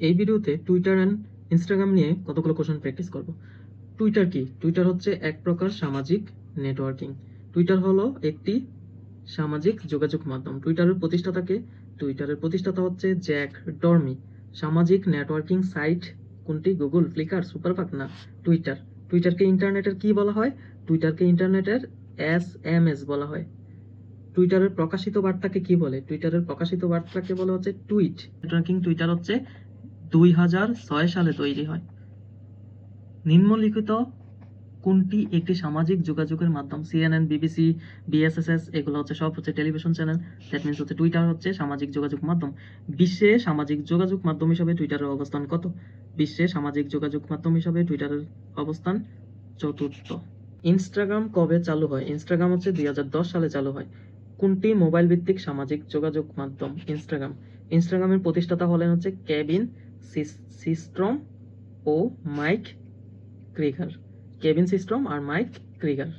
এই ভিডিওতে Twitter and Instagram নিয়ে কতগুলো কোশ্চেন প্র্যাকটিস করব। টুইটার কি? টুইটার হচ্ছে এক প্রকার সামাজিক নেটওয়ার্কিং। টুইটার হলো একটি সামাজিক যোগাযোগ মাধ্যম। টুইটারের প্রতিষ্ঠাতাকে? টুইটারের প্রতিষ্ঠাতা হচ্ছে জ্যাক ডর্মি। সামাজিক নেটওয়ার্কিং সাইট কোনটি? Google, flicker, superbug? না, টুইটার। টুইটারকে ইন্টারনেটের কি বলা হয়? টুইটারকে ইন্টারনেটের SMS বলা হয়। টুইটারের প্রকাশিত বার্তাকে কি বলে? টুইটারের প্রকাশিত বার্তাকে বলা হচ্ছে টুইট। নেটওয়ার্কিং টুইটার হচ্ছে 2006 সালে তৈরি হয়। নিম্নলিখিত কোনটি একটি সামাজিক যোগাযোগের মাধ্যম? CNN, BBC, BSS এগুলো হচ্ছে সব হচ্ছে টেলিভিশন চ্যানেল। দ্যাট মিনস হচ্ছে টুইটার হচ্ছে সামাজিক যোগাযোগ মাধ্যম। বিশ্বে সামাজিক যোগাযোগ মাধ্যম হিসাবে টুইটারের অবস্থান কত? বিশ্বে সামাজিক যোগাযোগ মাধ্যম হিসাবে টুইটারের অবস্থান 4র্থ। ইনস্টাগ্রাম কবে চালু হয়? ইনস্টাগ্রাম হচ্ছে 2010 সালে চালু হয়। কোনটি মোবাইল ভিত্তিক সামাজিক যোগাযোগ মাধ্যম? ইনস্টাগ্রাম। ইনস্টাগ্রামের প্রতিষ্ঠাতা হলেন হচ্ছে কেভিন সিস্ট্রম ও মাইক ক্রিগার। কেভিন সিস্ট্রম আর মাইক ক্রিগার।